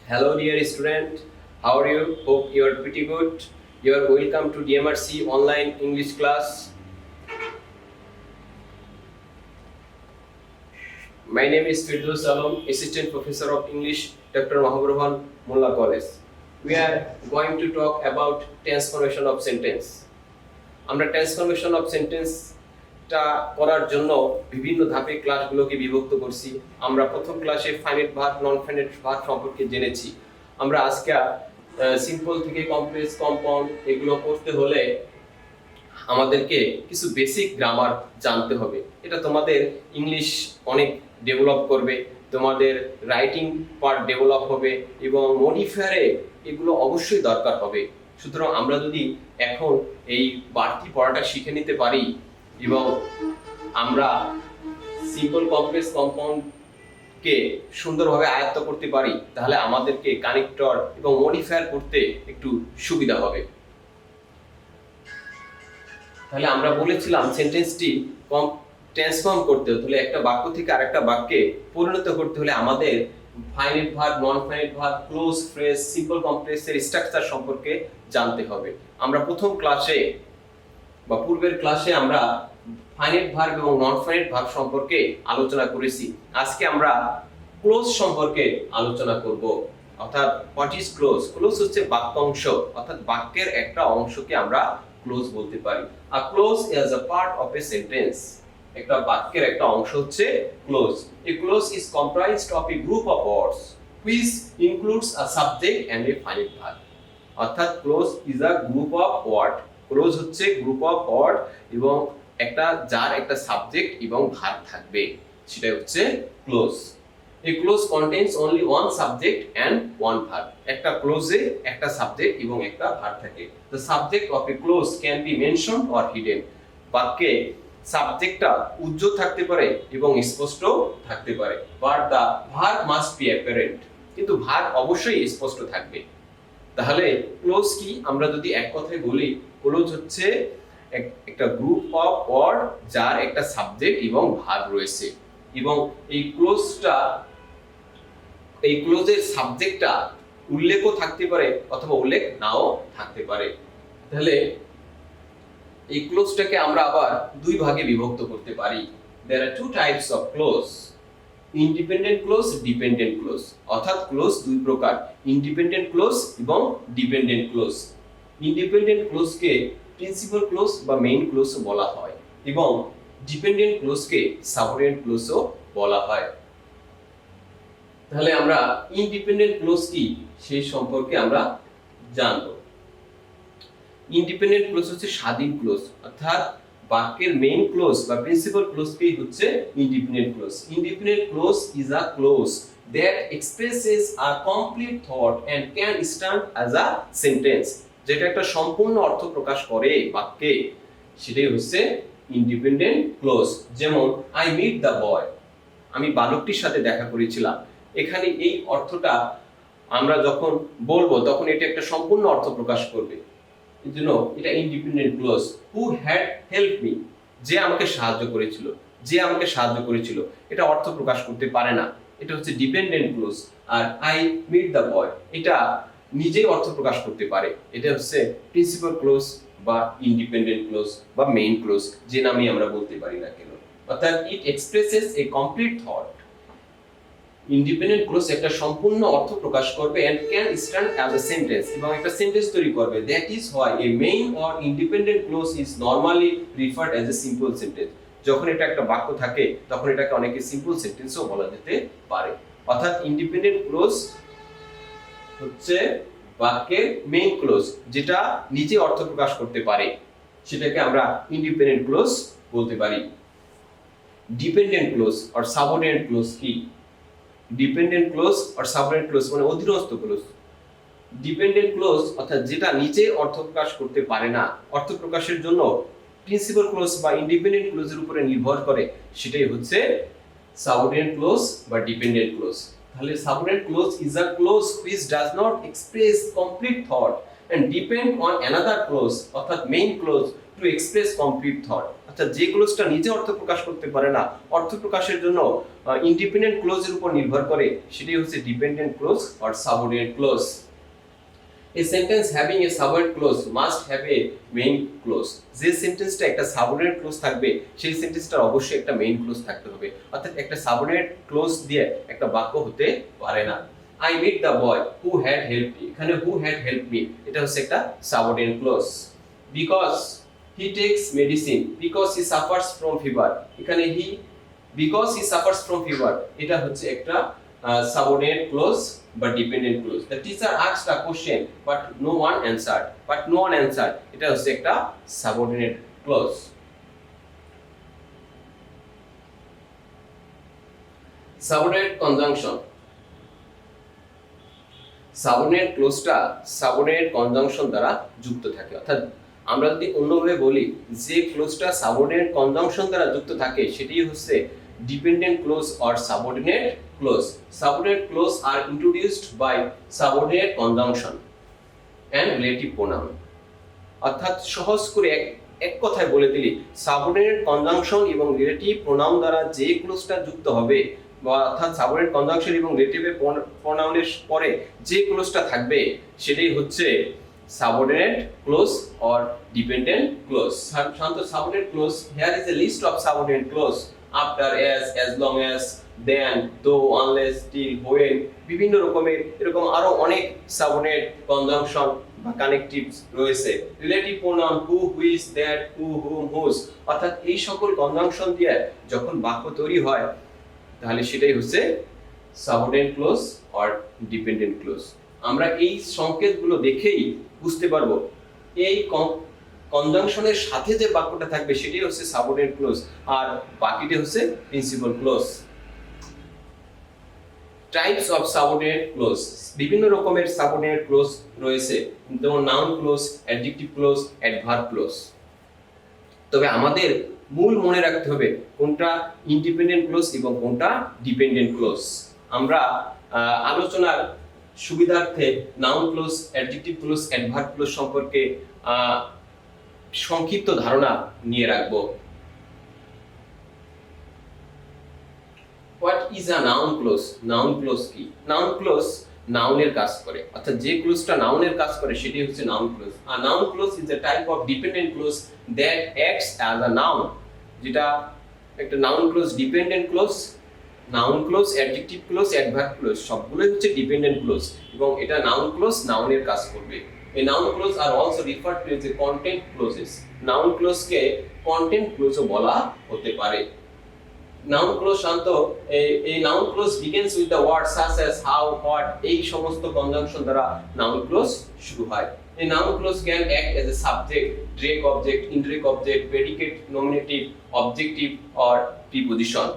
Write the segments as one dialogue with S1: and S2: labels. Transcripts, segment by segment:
S1: Hello, dear student. How are you? Hope you are pretty good. You are welcome to DMRC online English class. My name is Firdaus Alam, Assistant Professor of English, Dr. Mahaburhan Mullah College. We are going to talk about transformation of sentence. আমরা transformation of সেন্টেন্সটা করার জন্য বিভিন্ন ধাপে ক্লাসগুলোকে বিভক্ত করছি। আমরা প্রথম ক্লাসে finite verb, non finite verb সম্পর্কে জেনেছি। আমরা আজকে সিম্পল থেকে কমপ্লেক্স, কম্পাউন্ড এগুলো করতে হলে আমাদেরকে কিছু বেসিক গ্রামার জানতে হবে। এটা তোমাদের ইংলিশ অনেক ডেভেলপ করবে, তোমাদের রাইটিং পার্ট ডেভেলপ হবে এবং মডিফায়ারে এগুলো অবশ্যই দরকার হবে। সুতরাং আমরা যদি এখন এই বাড়তি পড়াটা শিখে নিতে পারি এবং আমরা সিম্পল, কমপ্লেক্স, কম্পাউন্ডকে সুন্দরভাবে আয়ত্ত করতে পারি, তাহলে আমাদেরকে কানেক্টর এবং মডিফায়ার করতে একটু সুবিধা হবে। তাহলে আমরা বলেছিলাম সেন্টেন্সটি ট্রান্সফর্ম করতে হলে, একটা বাক্য থেকে আরেকটা বাক্যে পরিণত করতে হলে আমাদের finite verb, non finite verb, close phrase, simple কমপ্লেক্সের স্ট্রাকচার সম্পর্কে জানতে হবে। আমরা প্রথম ক্লাসে বা পূর্বের ক্লাসে আমরা ফাইনাইট ভার্ব এবং নন ফাইনাইট ভার্ব সম্পর্কে আলোচনা করেছি। আজকে আমরা ক্লোজ সম্পর্কে আলোচনা করব। অর্থাৎ হোয়াট ইজ ক্লোজ? ক্লোজ হচ্ছে বাক্যাংশ, অর্থাৎ বাক্যের একটা অংশকে আমরা ক্লোজ বলতে পারি। A clause is a part of a sentence. একটা বাক্যের একটা অংশ হচ্ছে clause. A clause is comprised of a group of words which includes a subject and a finite verb. অর্থাৎ clause is a group of word. Clause হচ্ছে group of word এবং একটা যার একটা সাবজেক্ট এবং ভার্ব থাকবে, সেটাই হচ্ছে close. A clause contains only one subject and one verb. একটা ক্লোজে একটা সাবজেক্ট এবং একটা ভার্ব থাকে। The subject of a clause can be mentioned or hidden. বাক্যে সাবজেক্টটা উজ্জ্বল থাকতে পারে এবং স্পষ্ট থাকতে পারে। But the verb must be apparent. কিন্তু ভার্ব অবশ্যই স্পষ্ট থাকবে। তাহলে ক্লোজ কি? আমরা যদি এক কথায় বলি, ক্লোজ হচ্ছে একটা গ্রুপ অফ ওয়ার্ড যার একটা সাবজেক্ট এবং ভার্ব রয়েছে এবং এই ক্লোজের সাবজেক্টটা উল্লেখও থাকতে পারে অথবা উল্লেখ নাও থাকতে পারে। তাহলে এই ক্লোজটাকে আমরা আবার দুই ভাগে বিভক্ত করতে পারি। There are two types of clause, independent clause, dependent clause। অর্থাৎ ক্লোজ দুই প্রকার, ইন্ডিপেন্ডেন্ট ক্লোজ এবং ডিপেন্ডেন্ট ক্লোজ। ইন্ডিপেন্ডেন্ট ক্লোজকে প্রিন্সিপাল ক্লোজ বা মেইন ক্লোজ বলা হয় এবং ডিপেন্ডেন্ট ক্লোজকে সাবঅর্ডিনেট ক্লোজও বলা হয়। তাহলে আমরা ইন্ডিপেন্ডেন্ট ক্লোজ কি সেই সম্পর্কে আমরা জানব। ইন্ডিপেন্ডেন্ট ক্লোজ হচ্ছে স্বাধীন ক্লোজ, অর্থাৎ বাক্যের মেইন ক্লোজ বা প্রিন্সিপাল ক্লোজকেই হচ্ছে independent close. Independent close is a close that expresses a complete thought and can stand as a sentence। যেটা একটা সম্পূর্ণ অর্থ প্রকাশ করে বাক্যে, সেটাই হচ্ছে ইন্ডিপেন্ডেন্ট ক্লোজ। যেমন আই মিট দ্য বয়, আমি বালকটির সাথে দেখা করেছিলাম। এখানে এই অর্থটা আমরা যখন বলবো তখন এটা একটা সম্পূর্ণ অর্থ প্রকাশ করবে। এজন্য এটা independent close. Who had help me, যে আমাকে সাহায্য করেছিল, যে আমাকে সাহায্য করেছিল, এটা অর্থ প্রকাশ করতে পারে না, এটা হচ্ছে ডিপেন্ডেন্ট ক্লোজ। আর আই মিট দ্য বয় এটা নিজেই অর্থ প্রকাশ করতে পারে, এটা হচ্ছে প্রিন্সিপাল ক্লোজ বা ইন্ডিপেন্ডেন্ট ক্লোজ বা মেইন ক্লোজ, যে নামে আমরা বলতে পারি না কেন। অর্থাৎ it expresses a complete thought. Independent clause একটা সম্পূর্ণ অর্থ প্রকাশ করবে and can stand as a sentence এবং একটা সেন্টেন্স তৈরি করবে। That is why a main or independent clause is normally referred as a simple sentence। যখন এটা একটা বাক্য থাকে তখন এটাকে অনেকে সিম্পল সেন্টেন্সও বলা যেতে পারে। অর্থাৎ ইন্ডিপেন্ডেন্ট ক্লোজ হচ্ছে বাক্যের মেইন ক্লোজ, যেটা নিজে অর্থ প্রকাশ করতে পারে, সেটাকে আমরা ইন্ডিপেন্ডেন্ট ক্লোজ বলতে পারি। ডিপেন্ডেন্ট ক্লোজ আর সাবঅর্ডিনেট ক্লোজ কি? ডিপেন্ডেন্ট ক্লোজ আর সাবঅর্ডিনেট ক্লোজ মানে অধীনস্থ ক্লোজ। ডিপেন্ডেন্ট ক্লোজ অর্থাৎ যেটা নিজে অর্থ প্রকাশ করতে পারে না, অর্থ প্রকাশের জন্য প্রিন্সিপাল ক্লোজ বা ইন্ডিপেন্ডেন্ট ক্লোজের উপরে নির্ভর করে, সেটাই হচ্ছে সাবঅর্ডিনেট ক্লোজ বা ডিপেন্ডেন্ট ক্লোজ। তাহলে subordinate clause is a close which does not express complete thought and depend on another clause, অর্থাৎ main clause to express complete thought, অর্থাৎ যে ক্লোজটা নিজে অর্থ প্রকাশ করতে পারে না, অর্থ প্রকাশের জন্য ইন্ডিপেন্ডেন্ট ক্লোজের উপর নির্ভর করে, সেটাই হচ্ছে dependent clause or subordinate close. A sentence having a subordinate clause must have a main clause. যে সেন্টেন্সটা একটা সাবঅর্ডিনেট ক্লোজ থাকবে, সেই সেন্টেন্সটার অবশ্যই একটা মেইন ক্লোজ থাকতে হবে, অর্থাৎ একটা সাবঅর্ডিনেট ক্লোজ দিয়ে একটা বাক্য হতে পারে না। I met the boy who had helped me, এখানে who had helped me এটা হচ্ছে একটা subordinate clause. Because he takes medicine because he suffers from fever, এখানে because he suffers from fever এটা হচ্ছে একটা subordinate clause বা dependent clause. The teacher asked a question but no one answered, এটা হচ্ছে একটা subordinate clause. Subordinate conjunction, subordinate ক্লোজটা subordinate conjunction দ্বারা যুক্ত থাকে, অর্থাৎ আমরা যদি অন্যভাবে বলি যে ক্লোজটা সাবঅর্ডিনেট কনজাংশন দ্বারা যুক্ত থাকে সেটাই হচ্ছে dependent clause or subordinate clause. Subordinate clause are introduced by subordinate conjunction and relative pronoun, অর্থাৎ সহজ করে এক কথায় বলে দিলি সাবঅর্ডিনেট কনজাংশন এবং রিলেটিভ প্রোনাউন দ্বারা যে ক্লোজটা যুক্ত হবে, অর্থাৎ সাবঅর্ডিনেট কনজাংশন এবং রিলেটিভ প্রোনাউনের পরে যে ক্লোজটা থাকবে সেটাই হচ্ছে subordinate clause or dependent clause. শান্ত subordinate clause, here is a list of subordinate clause after, as long as, then, though, unless, till, when, বিভিন্ন রকমের এরকম আরো অনেক সাবঅর্ডিনেট কনজাংশন বা কানেকটিভস রয়েছে। Relative pronoun who, which, that, who, whom, whose, অর্থাৎ এই সকল কনজাংশন দিয়ে যখন বাক্য তৈরি হয় তাহলে সেটাই হচ্ছে subordinate clause or dependent close. আমরা এই সংকেতগুলো দেখেই বুঝতে পারবো এই কনজাংশনের সাথে যে বাক্যটা থাকবে সেটাই হচ্ছে সাবঅর্ডিনেট ক্লোজ আর বাকিটা হচ্ছে principal close. Types of subordinate close, বিভিন্ন রকমের সাবঅর্ডিনেট ক্লোজ রয়েছে, যেমন noun clause, adjective clause, adverb close. তবে আমাদের মূল মনে রাখতে হবে কোনটা ইন্ডিপেন্ডেন্ট ক্লোজ এবং কোনটা ডিপেন্ডেন্ট ক্লোজ। আমরা আলোচনার সুবিধার্থে noun clause, adjective clause, adverb close সম্পর্কে সংক্ষিপ্ত ধারণা নিয়ে রাখবো। What is a noun clause? Noun close কি? নাউন ক্লোজ নাউনের কাজ করে, অর্থাৎ যে ক্লোজটা নাউনের কাজ করে সেটি হচ্ছে নাউন ক্লোজ। আর noun clause is a type of dependent clause that acts as a noun. যেটা একটা noun clause, dependent clause, noun clause, adjective clause, adverb clause সবগুলোই হচ্ছে ডিপেন্ডেন্ট ক্লোজ এবং এটা নাউন ক্লোজ নাউনের কাজ করবে। এই noun clause are also referred to as a content clauses. Noun ক্লোজকে কন্টেন্ট ক্লোজও বলা হতে পারে। নাউন ক্লোজ শান্ত, এই noun clause begins with the word such as, how, what, এই সমস্ত কনজাংশন দ্বারা নাউন ক্লোজ শুরু হয়। A noun clause can act as a subject, direct object, indirect object, predicate, nominative, objective or preposition.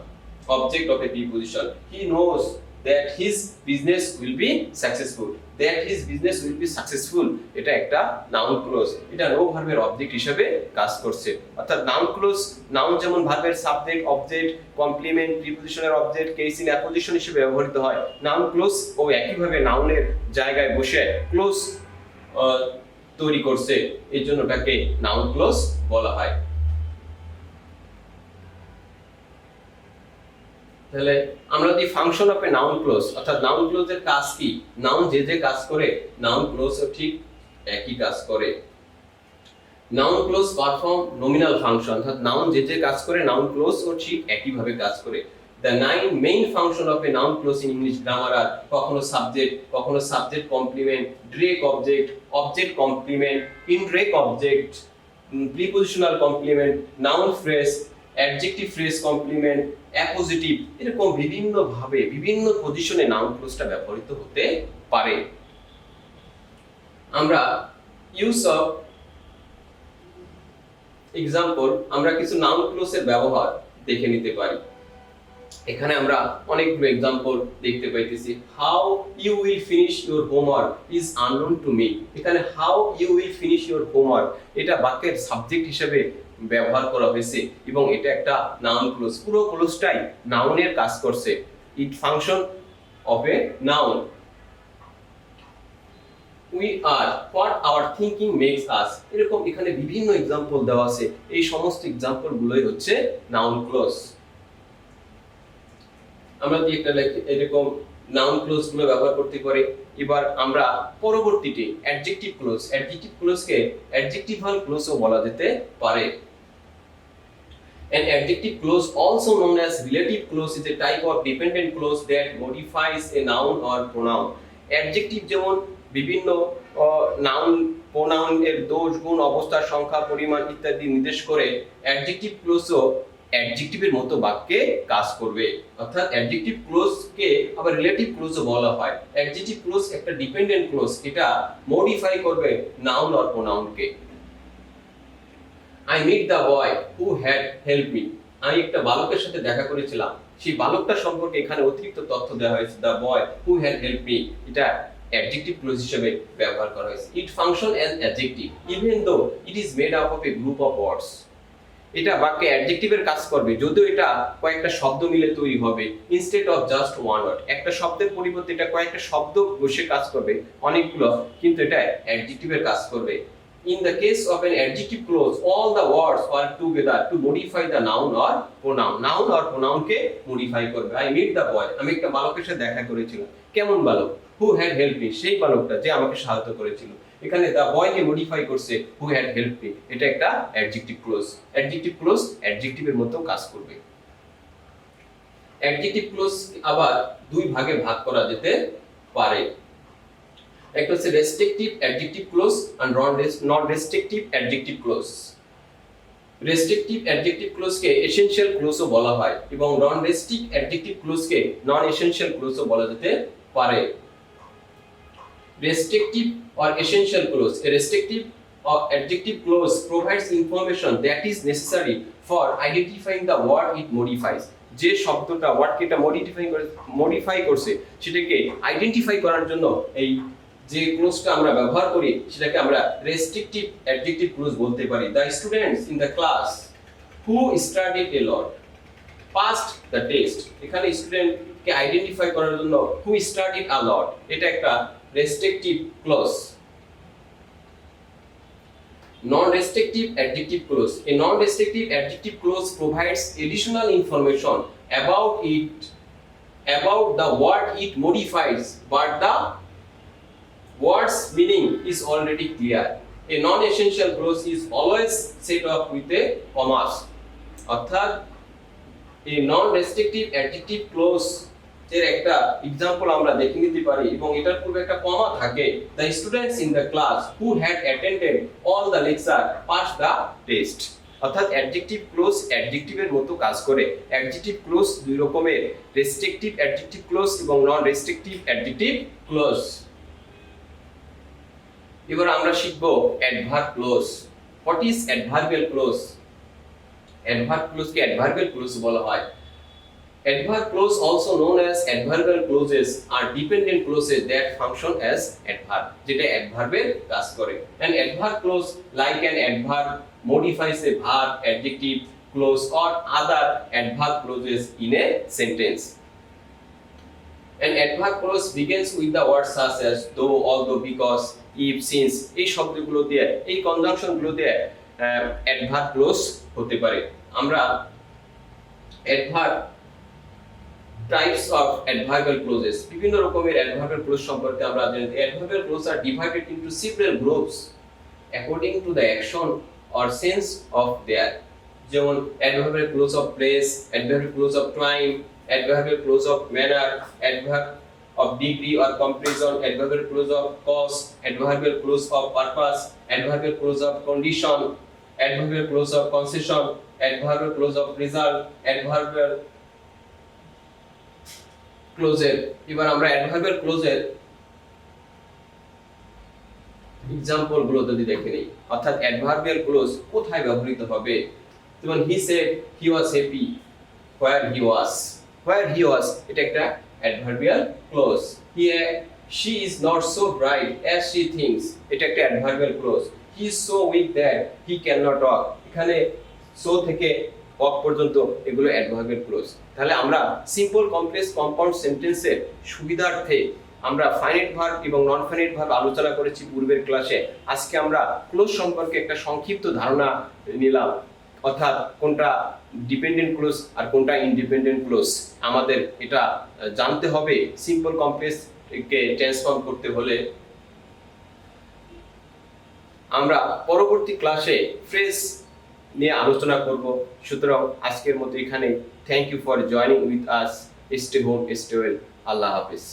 S1: Object of a preposition. He knows that his business will be successful. That his business will be successful. এটা একটা noun clause. এটা know ভার্বের object হিসেবে কাজ করছে। অর্থাৎ noun clause, noun যেমন ভার্বের সাবজেক্ট, অবজেক্ট, কমপ্লিমেন্ট, প্রিপোজিশনের অবজেক্ট, কেস ইন অ্যাপোজিশন হিসেবে ব্যবহৃত হয়। নাউন ক্লোজ ও একইভাবে নাউনের জায়গায় বসে ক্লোজ তৈরি করছে, এই জন্য এটাকে নাউন ক্লোজ বলা হয়। তাহলে আমরা যদি function of a noun clause, অর্থাৎ নাউন ক্লোজের কাজ কি, নাউন যে যে কাজ করে নাউন ক্লোজও ঠিক একই কাজ করে। Noun clause perform nominal function, অর্থাৎ নাউন যে যে কাজ করে নাউন ক্লোজও ঠিক একইভাবে কাজ করে। The 9 main function of a noun clause in English grammar are কখনো subject complement, direct object, object complement, indirect object, prepositional complement, noun phrase, adjective phrase complement, appositive, এরকম বিভিন্ন ভাবে বিভিন্ন পজিশনে নাউন ক্লোজটা ব্যবহৃত হতে পারে। আমরা ইউজ অফ এক্সাম্পল, আমরা কিছু নাউন ক্লোজের ব্যবহার দেখে নিতে পারি। এখানে আমরা অনেকগুলো एग्जांपल দেখতে পাইতেছি। How you will finish your homework is unknown to me. এখানে how you will finish your homework এটা বাক্যের সাবজেক্ট হিসেবে ব্যবহার করা হয়েছে এবং এটা একটা নাউন ক্লোজ। পুরো ক্লোজটাই নাউনের কাজ করছে। It function of a noun. We are, what our thinking makes us. এরকম এখানে বিভিন্ন এক্সাম্পল দেওয়া আছে, এই সমস্ত এক্সাম্পল গুলোই হচ্ছে নাউন ক্লজ। আমরা যদি একটা এরকম নাউন ক্লজ গুলো ব্যবহার করতে পারি। এবার আমরা পরবর্তীতে অ্যাডজেক্টিভ ক্লজ, অ্যাডজেক্টিভ ক্লজকে অ্যাডজেক্টিভাল ক্লজও বলা যেতে পারে। An adjective clause, also known as relative clause, is a type of dependent clause that modifies a noun or pronoun. Adjective যেমন বিভিন্ন নাউন প্রোনাউন এর দোষ গুণ অবস্থা সংখ্যা পরিমাণ ইত্যাদি নির্দেশ করে, অ্যাডজেক্টিভ ক্লোজও অ্যাডজেক্টিভের মতো বাক্যে কাজ করবে। অর্থাৎ অ্যাডজেক্টিভ ক্লোজকে আবার রিলেটিভ ক্লোজও বলা হয়। অ্যাডজেক্টিভ ক্লোজ একটা ডিপেন্ডেন্ট ক্লোজ, এটা মডিফাই করবে নাউন অর প্রোনাউনকে। I met the boy who had helped me. আমি একটা বালকের সাথে দেখা করেছিলাম, সেই বালকটা সম্পর্কে এখানে অতিরিক্ত তথ্য দেওয়া হয়েছে, the boy who had helped me, এটা অ্যাডজেক্টিভ ক্লোজ হিসেবে ব্যবহার করা হয়েছে। It function as adjective even though it is made up of a group of words. এটা বাক্যে অ্যাডজেক্টিভের কাজ করবে যদিও এটা কয়েকটা শব্দ মিলে তৈরি হবে, instead of just one word. একটা শব্দের পরিবর্তে এটা কয়েকটা শব্দ বসে কাজ করবে অনেকগুলো, কিন্তু এটা অ্যাডজেক্টিভের কাজ করবে। In the case of an adjective clause, all the words are together to modify the noun or pronoun. Noun or pronoun K modify করবে। I met the boy, আমি একটা বালকের সাথে দেখা করেছিলাম। কেমন বালক? Who had helped me, সেই বালকটা যে আমাকে সাহায্য করেছিল। এখানে the boy কে modify করছে who had helped me, এটা একটা adjective clause। adjective clause adjective-এর মতো কাজ করবে। adjective clause আবার দুই ভাগে ভাগ করা যেতে পারে। একটা হচ্ছে রেস্ট্রিকটিভ অ্যাডজেক্টিভ ক্লোজ আর non restrictive adjective clause. Restrictive adjective ক্লোজকে এসেনশিয়াল ক্লোজও বলা হয় এবং নন রেস্ট্রিক্ট অ্যাডজেক্টিভ ক্লোজকে নন এসেনশিয়াল ক্লোজও বলা যেতে পারে। Restrictive or essential clause. A restrictive or adjective clause provides information that is necessary for identifying the word it modifies. যে শব্দটা ওয়ার্ডকে এটা মডিফাই করছে সেটাকে আইডেন্টিফাই করার জন্য এই যে ক্লোজটা আমরা ব্যবহার করি সেটাকে আমরা রেস্ট্রিকটিভ অ্যাডজেক্টিভ ক্লোজ বলতে পারি। The students in the class who studied a lot passed the test. এখানে স্টুডেন্টকে আইডেন্টিফাই করার জন্য who studied a lot, এটা একটা restrictive clause. Non-restrictive adjective clause. A non-restrictive adjective clause provides additional information about the word it modifies, but the word's meaning is already clear. A non-essential clause is always set up with a commas. অর্থাৎ a non-restrictive adjective clause এর একটা example আমরা দেখে নিতে পারি এবং এটার পূর্বে একটা কমা থাকে। The students in the class who had attended all the lecture passed the test. অর্থাৎ অ্যাডজেক্টিভ ক্লোজ অ্যাডজেক্টিভের মতো কাজ করে। অ্যাডজেক্টিভ ক্লোজ দুই রকমের, রেস্ট্রিকটিভ অ্যাডজেক্টিভ ক্লোজ এবং নন রেস্ট্রিকটিভ অ্যাডজেক্টিভ ক্লোজ। এবার আমরা শিখব adverb clause. What is adverbial clause? Adverb ক্লোজকে অ্যাডভার্বিয়াল ক্লোজ বলা হয়। Adverb clause, also known as adverbial clauses, are dependent clauses that function as adverb, যেটা adverb-এর কাজ করে। An adverb clause, like an adverb, modifies a verb, adjective clause or other adverb clauses in a sentence. An adverb clause begins with the words such as though, although, because, if, since. এই শব্দগুলো দিয়ে, এই কনজাংশনগুলো দিয়ে adverb clause হতে পারে। আমরা adverb types of adverbial clauses, বিভিন্ন রকমের adverbial clause সম্পর্কে আমরা জানি। Adverbial clauses are divided into several groups according to the action or sense of their, যেমন adverbial clause of place, adverbial clause of time, adverbial clause of manner, adverb of degree or comparison, adverbial clause of cause, adverbial clause of purpose, adverbial clause of condition, adverbial clause of concession, adverbial clause of result, adverbial ক্লোজের। এবার আমরা adverbial ক্লোজের example গুলো যদি দেখে নেই, অর্থাৎ adverbial close কোথায় ব্যবহৃত হবে। যেমন he said he was happy where he was, where he was এটা একটা adverbial close. she is not so bright as she thinks, এটা একটা adverbial close. he is so weak that he cannot walk, এখানে so থেকে of পর্যন্ত এগুলো adverbial close. তাহলে আমরা সিম্পল, কমপ্লেক্স, কম্পাউন্ড সেন্টেন্সের সুবিধার্থে আমরা ফাইনাইট ভার্ব এবং নন ফাইনাইট ভার্ব আলোচনা করেছি পূর্বের ক্লাসে। আজকে আমরা ক্লোজ সম্পর্কে একটা সংক্ষিপ্ত ধারণা নিলাম, অর্থাৎ কোনটা ডিপেন্ডেন্ট ক্লোজ আর কোনটা ইন্ডিপেন্ডেন্ট ক্লোজ আমাদের এটা জানতে হবে সিম্পল কমপ্লেক্স কে ট্রান্সফর্ম করতে হলে। আমরা পরবর্তী ক্লাসে ফ্রেজ নিয়ে আলোচনা করব। সুতরাং আজকের মতো এখানে thank you for joining with us. Stay home, stay well. আল্লাহ হাফিজ।